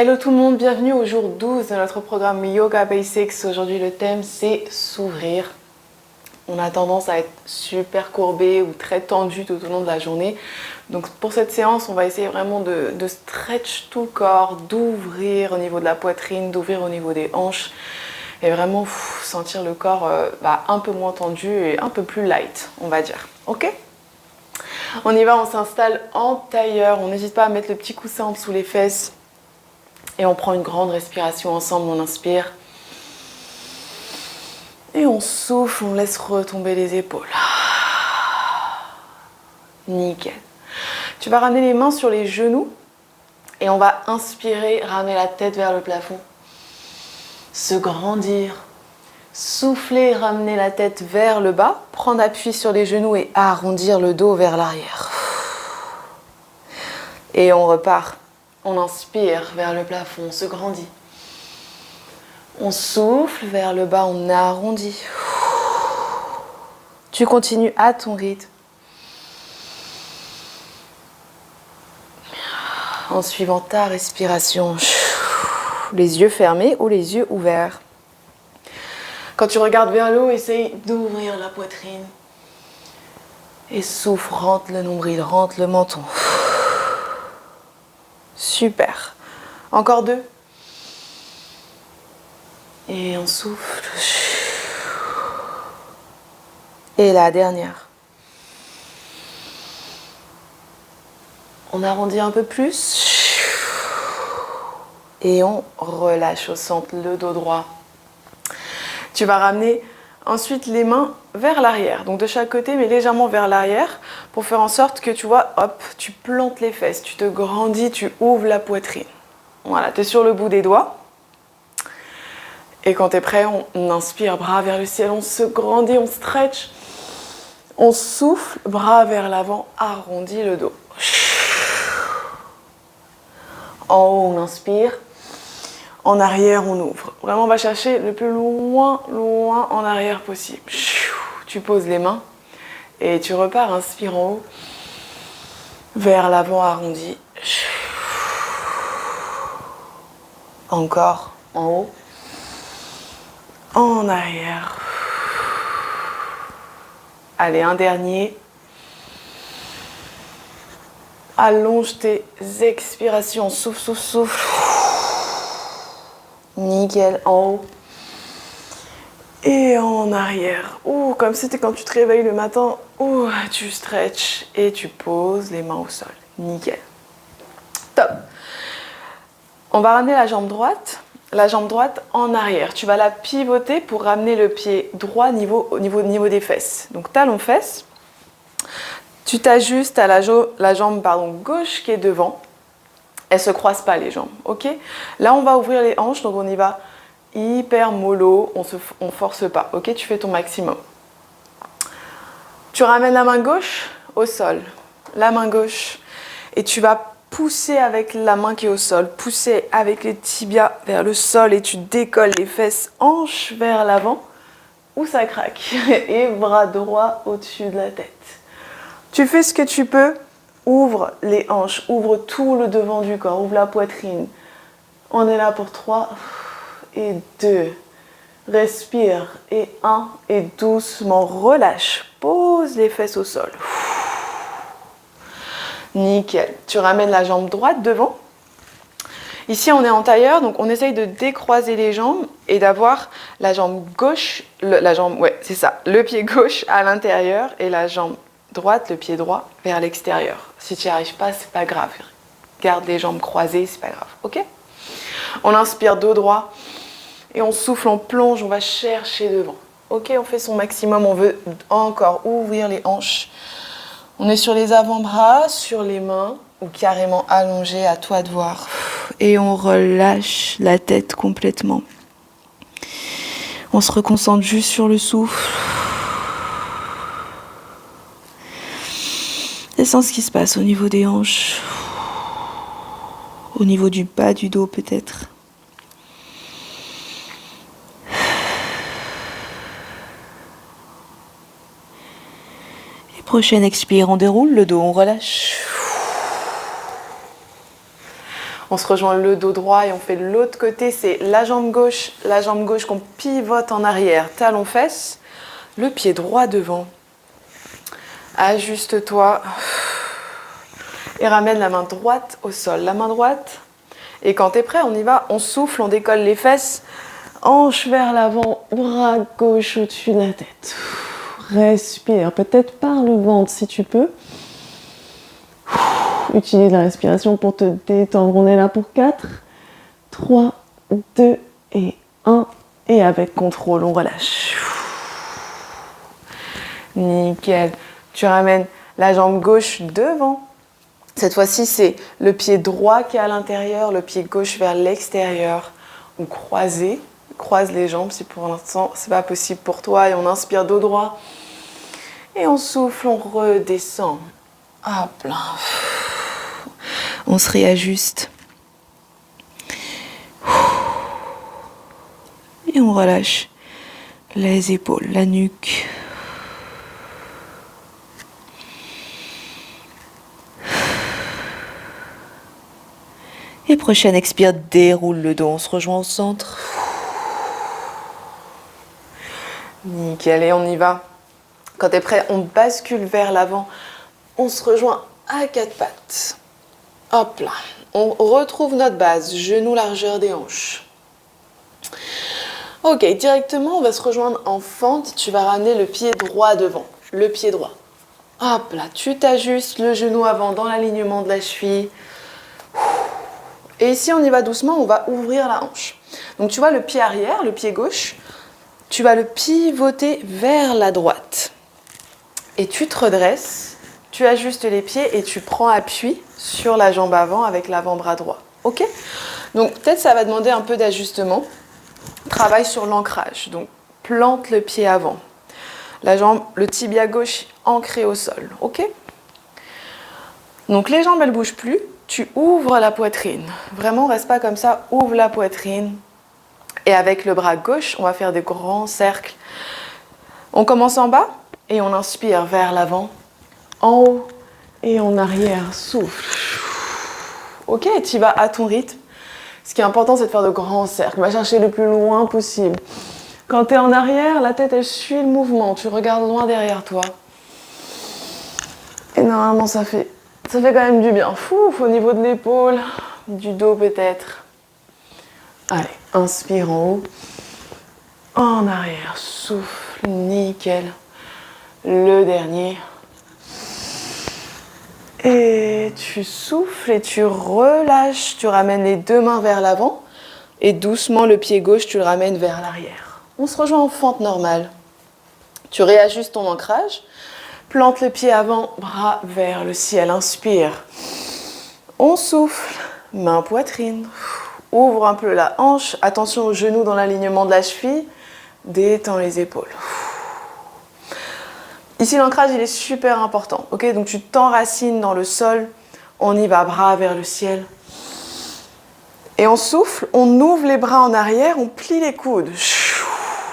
Hello tout le monde, bienvenue au jour 12 de notre programme Yoga Basics. Aujourd'hui le thème c'est s'ouvrir. On a tendance à être super courbé ou très tendu tout au long de la journée. Donc pour cette séance, on va essayer vraiment de stretch tout le corps, d'ouvrir au niveau de la poitrine, d'ouvrir au niveau des hanches et vraiment sentir le corps un peu moins tendu et un peu plus light, on va dire. Ok ? On y va, on s'installe en tailleur. On n'hésite pas à mettre le petit coussin en dessous les fesses. Et on prend une grande respiration ensemble, on inspire. Et on souffle, on laisse retomber les épaules. Nickel. Tu vas ramener les mains sur les genoux. Et on va inspirer, ramener la tête vers le plafond. Se grandir. Souffler, ramener la tête vers le bas. Prendre appui sur les genoux et arrondir le dos vers l'arrière. Et on repart. On inspire vers le plafond, on se grandit. On souffle vers le bas, on arrondit. Tu continues à ton rythme. En suivant ta respiration. Les yeux fermés ou les yeux ouverts. Quand tu regardes vers le haut, essaye d'ouvrir la poitrine. Et souffle, rentre le nombril, rentre le menton. Super. Encore 2. Et on souffle. Et la dernière. On arrondit un peu plus. Et on relâche au centre le dos droit. Tu vas ramener ensuite les mains vers l'arrière. Donc de chaque côté, mais légèrement vers l'arrière. Pour faire en sorte que tu vois, hop, tu plantes les fesses. Tu te grandis, tu ouvres la poitrine. Voilà, tu es sur le bout des doigts. Et quand tu es prêt, on inspire, bras vers le ciel, on se grandit, on stretch. On souffle, bras vers l'avant, arrondit le dos. En haut, on inspire. En arrière, on ouvre. Vraiment, on va chercher le plus loin en arrière possible. Tu poses les mains et tu repars, inspire en haut. Vers l'avant, arrondi. Encore en haut. En arrière. Allez, un dernier. Allonge tes expirations. Souffle, souffle, souffle. Nickel, en haut. Et en arrière. Ouh, comme c'était quand tu te réveilles le matin. Ouh, tu stretches et tu poses les mains au sol. Nickel. Top. On va ramener la jambe droite en arrière. Tu vas la pivoter pour ramener le pied droit au niveau des fesses. Donc talon fesses. Tu t'ajustes à la jambe gauche qui est devant. Elles ne se croisent pas les jambes. Ok ? Là, on va ouvrir les hanches. Donc on y va hyper mollo. On ne force pas. Ok ? Tu fais ton maximum. Tu ramènes la main gauche au sol. La main gauche. Et tu vas pousser avec la main qui est au sol, pousser avec les tibias vers le sol et tu décolles les fesses, hanches vers l'avant, où ça craque. Et bras droit au-dessus de la tête. Tu fais ce que tu peux, ouvre les hanches, ouvre tout le devant du corps, ouvre la poitrine. On est là pour 3 et 2. Respire et 1 et doucement relâche. Pose les fesses au sol. Nickel. Tu ramènes la jambe droite devant. Ici, on est en tailleur, donc on essaye de décroiser les jambes et d'avoir la jambe gauche, le pied gauche à l'intérieur et la jambe droite, le pied droit vers l'extérieur. Si tu n'y arrives pas, c'est pas grave. Garde les jambes croisées, c'est pas grave. Ok ? On inspire dos droit et on souffle, on plonge, on va chercher devant. Ok, on fait son maximum, on veut encore ouvrir les hanches. On est sur les avant-bras, sur les mains, ou carrément allongé, à toi de voir. Et on relâche la tête complètement. On se reconcentre juste sur le souffle. Et sens ce qui se passe au niveau des hanches. Au niveau du bas du dos peut-être. Et prochaine expire, on déroule le dos, on relâche. On se rejoint le dos droit et on fait de l'autre côté. C'est la jambe gauche qu'on pivote en arrière, talon fesse, le pied droit devant. Ajuste-toi et ramène la main droite au sol. La main droite. Et quand tu es prêt, on y va. On souffle, on décolle les fesses. Hanche vers l'avant, bras gauche au-dessus de la tête. Respire, peut-être par le ventre si tu peux. Utilise la respiration pour te détendre. On est là pour 4, 3, 2 et 1. Et avec contrôle, on relâche. Nickel. Tu ramènes la jambe gauche devant. Cette fois-ci, c'est le pied droit qui est à l'intérieur, le pied gauche vers l'extérieur. On croise les jambes si pour l'instant c'est pas possible pour toi. Et on inspire dos droit. Et on souffle, on redescend. Hop là. On se réajuste. Et on relâche les épaules, la nuque. Et prochaine expire, déroule le dos, on se rejoint au centre. Nickel, et on y va. Quand tu es prêt, on bascule vers l'avant. On se rejoint à 4 pattes. Hop là. On retrouve notre base, genou largeur des hanches. Ok, directement, on va se rejoindre en fente. Tu vas ramener le pied droit devant, le pied droit. Hop là, tu t'ajustes le genou avant dans l'alignement de la cheville. Et ici, on y va doucement, on va ouvrir la hanche. Donc, tu vois le pied arrière, le pied gauche, tu vas le pivoter vers la droite. Et tu te redresses, tu ajustes les pieds et tu prends appui sur la jambe avant avec l'avant-bras droit. Ok ? Donc, peut-être ça va demander un peu d'ajustement. Travaille sur l'ancrage. Donc, plante le pied avant. La jambe, le tibia gauche ancré au sol. Ok ? Donc, les jambes, elles ne bougent plus. Tu ouvres la poitrine. Vraiment, reste pas comme ça. Ouvre la poitrine. Et avec le bras gauche, on va faire des grands cercles. On commence en bas et on inspire vers l'avant. En haut et en arrière. Souffle. Ok, tu vas à ton rythme. Ce qui est important, c'est de faire de grands cercles. Va chercher le plus loin possible. Quand tu es en arrière, la tête, elle suit le mouvement. Tu regardes loin derrière toi. Et normalement, ça fait quand même du bien. Fouf, au niveau de l'épaule, du dos peut-être. Allez, inspire en haut. En arrière, souffle, nickel. Le dernier. Et tu souffles et tu relâches. Tu ramènes les deux mains vers l'avant. Et doucement, le pied gauche, tu le ramènes vers l'arrière. On se rejoint en fente normale. Tu réajustes ton ancrage. Plante le pied avant, bras vers le ciel. Inspire. On souffle. Main poitrine. Ouvre un peu la hanche. Attention aux genoux dans l'alignement de la cheville. Détends les épaules. Ici, l'ancrage, il est super important. Ok, donc tu t'enracines dans le sol. On y va, bras vers le ciel. Et on souffle, on ouvre les bras en arrière, on plie les coudes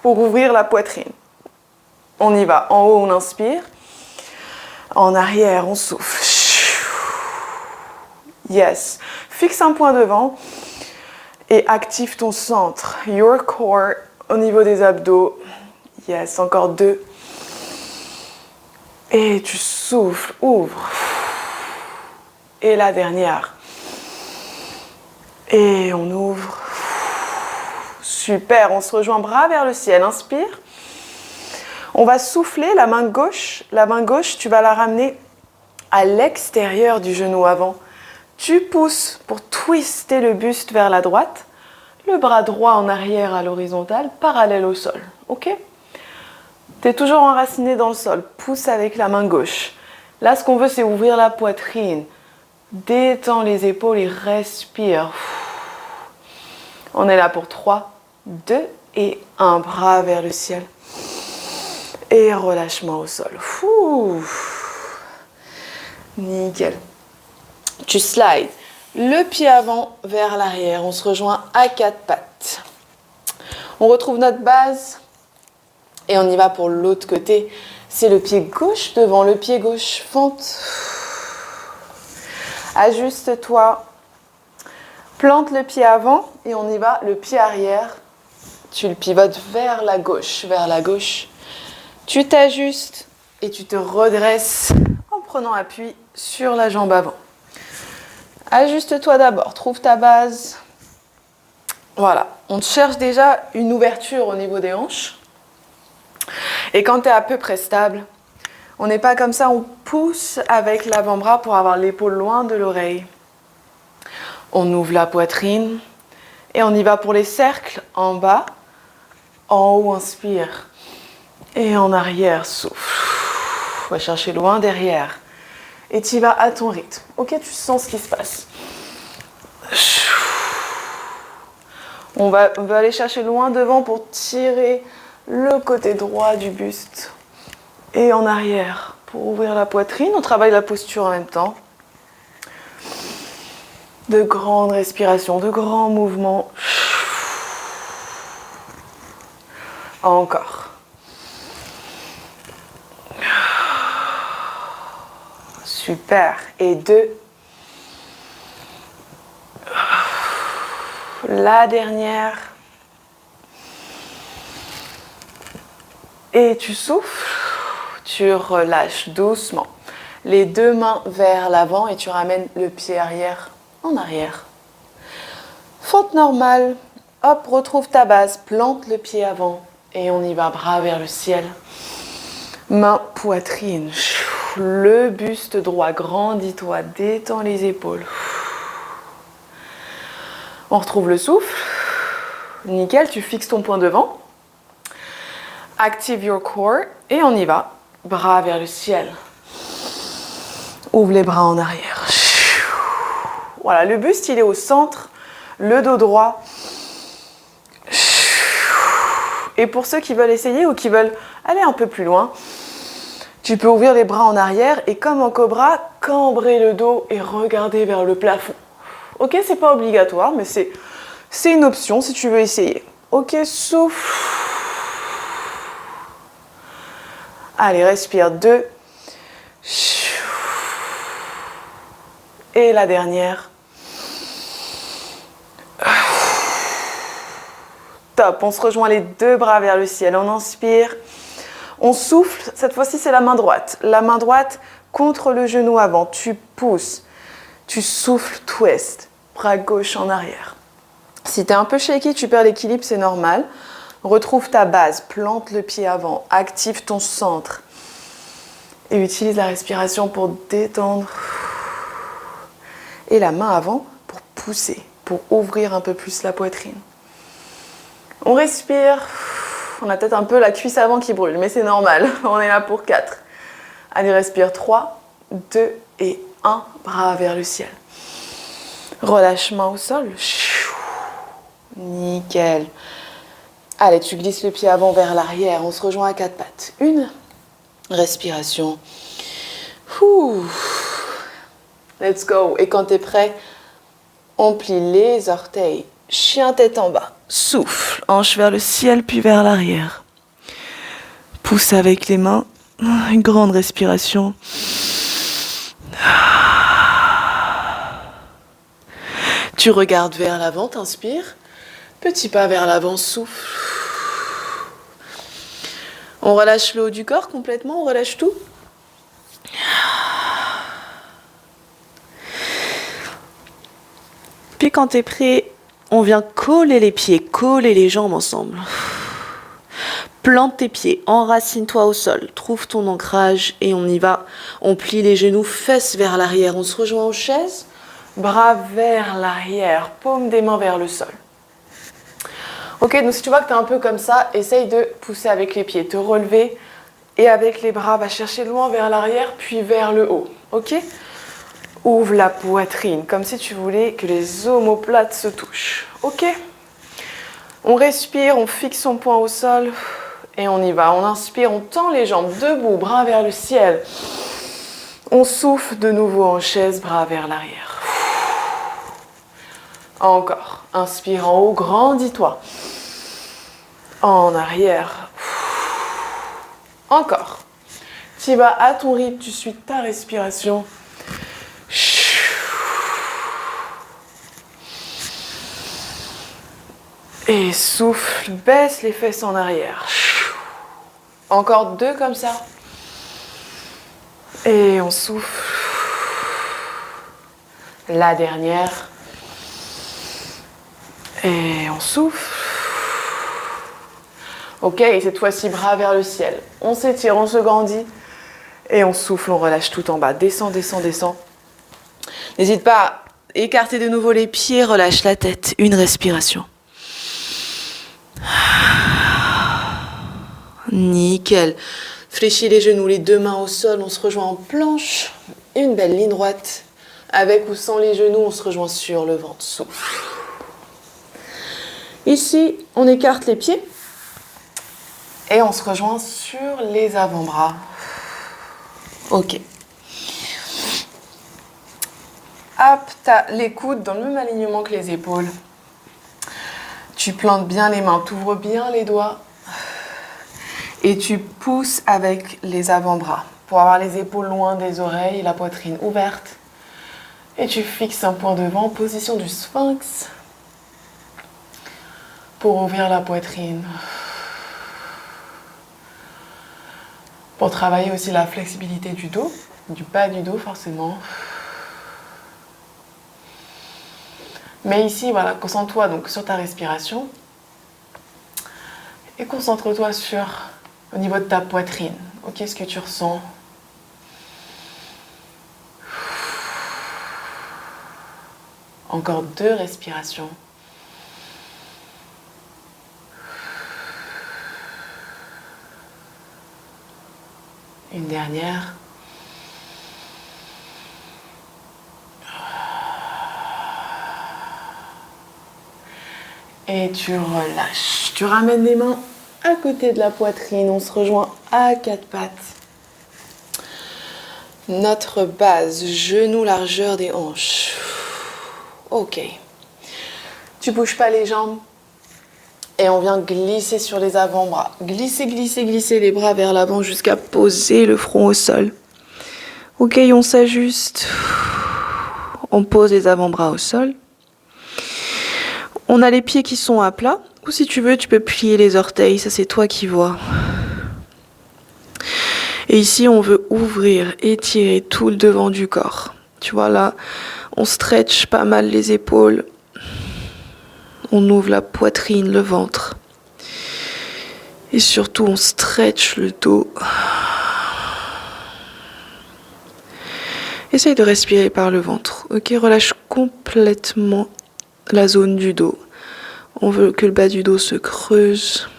pour ouvrir la poitrine. On y va. En haut, on inspire. En arrière, on souffle. Yes. Fixe un point devant et active ton centre. Your core au niveau des abdos. Yes. Encore 2. Et tu souffles. Ouvre. Et la dernière. Et on ouvre. Super. On se rejoint bras vers le ciel. Inspire. On va souffler la main gauche. La main gauche, tu vas la ramener à l'extérieur du genou avant. Tu pousses pour twister le buste vers la droite. Le bras droit en arrière à l'horizontale, parallèle au sol. Ok ? Tu es toujours enraciné dans le sol. Pousse avec la main gauche. Là, ce qu'on veut, c'est ouvrir la poitrine. Détends les épaules et respire. On est là pour 3, 2 et 1. Bras vers le ciel. Et relâchement au sol. Nickel. Tu slides le pied avant vers l'arrière. On se rejoint à 4 pattes. On retrouve notre base. Et on y va pour l'autre côté. C'est le pied gauche devant le pied gauche. Fente. Ajuste-toi. Plante le pied avant et on y va, le pied arrière. Tu le pivotes vers la gauche, vers la gauche. Tu t'ajustes et tu te redresses en prenant appui sur la jambe avant. Ajuste-toi d'abord, trouve ta base. Voilà, on cherche déjà une ouverture au niveau des hanches. Et quand tu es à peu près stable, on n'est pas comme ça, on pousse avec l'avant-bras pour avoir l'épaule loin de l'oreille. On ouvre la poitrine et on y va pour les cercles en bas, en haut, inspire. Et en arrière, souffle. On va chercher loin derrière. Et tu y vas à ton rythme. Ok, tu sens ce qui se passe. On va aller chercher loin devant pour tirer le côté droit du buste. Et en arrière pour ouvrir la poitrine. On travaille la posture en même temps. De grandes respirations, de grands mouvements. Encore. Super. Et 2. La dernière. Et tu souffles. Tu relâches doucement. Les 2 mains vers l'avant et tu ramènes le pied arrière en arrière. Fente normale. Hop, retrouve ta base. Plante le pied avant. Et on y va, bras vers le ciel. Main, poitrine. Le buste droit, grandis-toi, détends les épaules. On retrouve le souffle. Nickel, tu fixes ton point devant. Active your core et on y va. Bras vers le ciel. Ouvre les bras en arrière. Voilà, le buste, il est au centre. Le dos droit. Et pour ceux qui veulent essayer ou qui veulent aller un peu plus loin, tu peux ouvrir les bras en arrière et comme en cobra, cambrer le dos et regarder vers le plafond. Ok, c'est pas obligatoire, mais c'est une option si tu veux essayer. Ok, souffle. Allez, respire 2. Et la dernière. Top, on se rejoint les 2 bras vers le ciel. On inspire. On souffle, cette fois-ci c'est la main droite. La main droite contre le genou avant. Tu pousses, tu souffles, twist. Bras gauche en arrière. Si tu es un peu shaky, tu perds l'équilibre, c'est normal. Retrouve ta base, plante le pied avant, active ton centre. Et utilise la respiration pour détendre. Et la main avant pour pousser, pour ouvrir un peu plus la poitrine. On respire. On a peut-être un peu la cuisse avant qui brûle, mais c'est normal. On est là pour 4. Allez, respire 3, 2 et 1. Bras vers le ciel. Relâchement au sol. Nickel. Allez, tu glisses le pied avant vers l'arrière. On se rejoint à 4 pattes. 1. Respiration. Let's go. Et quand tu es prêt, on plie les orteils. Chien tête en bas. Souffle, hanche vers le ciel puis vers l'arrière. Pousse avec les mains. Une grande respiration. Tu regardes vers l'avant, t'inspires. Petit pas vers l'avant, souffle. On relâche le haut du corps complètement, on relâche tout. Puis quand tu es prêt, on vient coller les pieds, coller les jambes ensemble. Plante tes pieds, enracine-toi au sol, trouve ton ancrage et on y va. On plie les genoux, fesses vers l'arrière. On se rejoint aux chaises, bras vers l'arrière, paume des mains vers le sol. Ok, donc si tu vois que tu es un peu comme ça, essaye de pousser avec les pieds, te relever et avec les bras, va chercher loin vers l'arrière puis vers le haut. Ok ? Ouvre la poitrine, comme si tu voulais que les omoplates se touchent. Ok ? On respire, on fixe son poing au sol et on y va. On inspire, on tend les jambes debout, bras vers le ciel. On souffle de nouveau en chaise, bras vers l'arrière. Encore. Inspire en haut, grandis-toi. En arrière. Encore. Tu vas à ton rythme, tu suis ta respiration. Et souffle, baisse les fesses en arrière. Encore 2 comme ça. Et on souffle. La dernière. Et on souffle. Ok, et cette fois-ci, bras vers le ciel. On s'étire, on se grandit. Et on souffle, on relâche tout en bas. Descend, descend, descend. N'hésite pas à écarter de nouveau les pieds, relâche la tête. Une respiration. Nickel. Fléchis les genoux, les 2 mains au sol, on se rejoint en planche. Une belle ligne droite. Avec ou sans les genoux, on se rejoint sur le ventre. Souffle. Ici, on écarte les pieds. Et on se rejoint sur les avant-bras. Ok. Hop, t'as les coudes dans le même alignement que les épaules. Tu plantes bien les mains, tu ouvres bien les doigts. Et tu pousses avec les avant-bras pour avoir les épaules loin des oreilles, la poitrine ouverte. Et tu fixes un point devant, position du sphinx. Pour ouvrir la poitrine. Pour travailler aussi la flexibilité du dos, du bas du dos forcément. Mais ici, voilà, concentre-toi donc sur ta respiration. Et concentre-toi au niveau de ta poitrine. Ok, ce que tu ressens. Encore 2 respirations. Une dernière. Et tu relâches. Tu ramènes les mains à côté de la poitrine. On se rejoint à 4 pattes. Notre base, genou largeur des hanches. Ok. Tu bouges pas les jambes. Et on vient glisser sur les avant-bras. Glisser, glisser, glisser les bras vers l'avant jusqu'à poser le front au sol. Ok, on s'ajuste. On pose les avant-bras au sol. On a les pieds qui sont à plat. Ou si tu veux, tu peux plier les orteils. Ça, c'est toi qui vois. Et ici, on veut ouvrir, étirer tout le devant du corps. Tu vois, là, on stretch pas mal les épaules. On ouvre la poitrine, le ventre. Et surtout, on stretch le dos. Essaye de respirer par le ventre. Ok, relâche complètement la zone du dos. On veut que le bas du dos se creuse.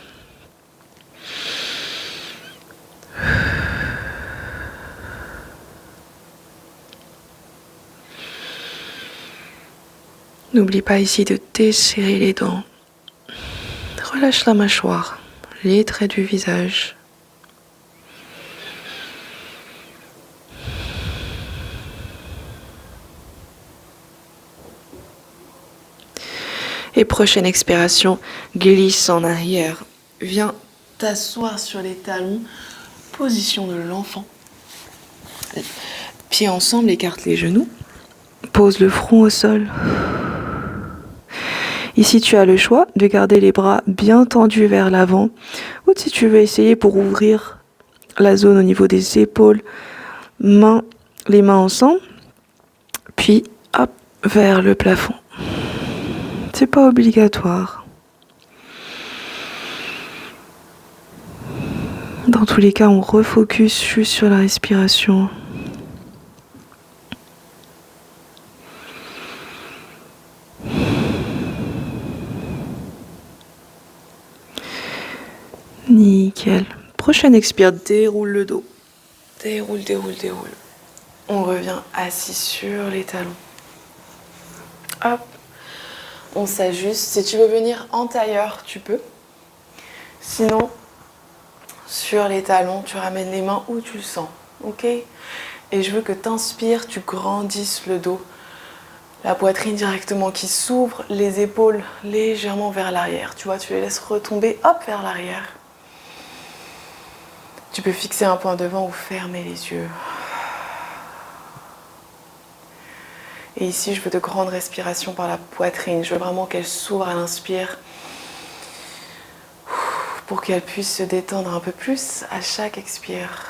N'oublie pas ici de desserrer les dents. Relâche la mâchoire, les traits du visage. Et prochaine expiration, glisse en arrière. Viens t'asseoir sur les talons, position de l'enfant. Pieds ensemble, écarte les genoux. Pose le front au sol. Ici, tu as le choix de garder les bras bien tendus vers l'avant ou si tu veux essayer pour ouvrir la zone au niveau des épaules, les mains ensemble, puis hop, vers le plafond. C'est pas obligatoire. Dans tous les cas, on refocus juste sur la respiration. Nickel. Prochaine expire, déroule le dos. Déroule, déroule, déroule. On revient assis sur les talons. Hop. On s'ajuste. Si tu veux venir en tailleur, tu peux. Sinon, sur les talons, tu ramènes les mains où tu le sens. Ok? Et je veux que tu inspires, tu grandisses le dos. La poitrine directement qui s'ouvre, les épaules légèrement vers l'arrière. Tu vois, tu les laisses retomber, hop, vers l'arrière. Tu peux fixer un point devant ou fermer les yeux. Et ici, je veux de grandes respirations par la poitrine. Je veux vraiment qu'elle s'ouvre à l'inspire pour qu'elle puisse se détendre un peu plus à chaque expire.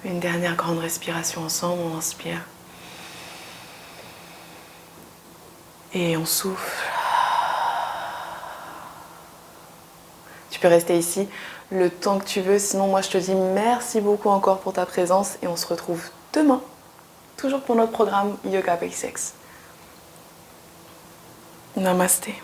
Une dernière grande respiration ensemble, on inspire. Et on souffle. Tu peux rester ici le temps que tu veux, sinon moi je te dis merci beaucoup encore pour ta présence et on se retrouve demain, toujours pour notre programme Yoga Basics. Namasté.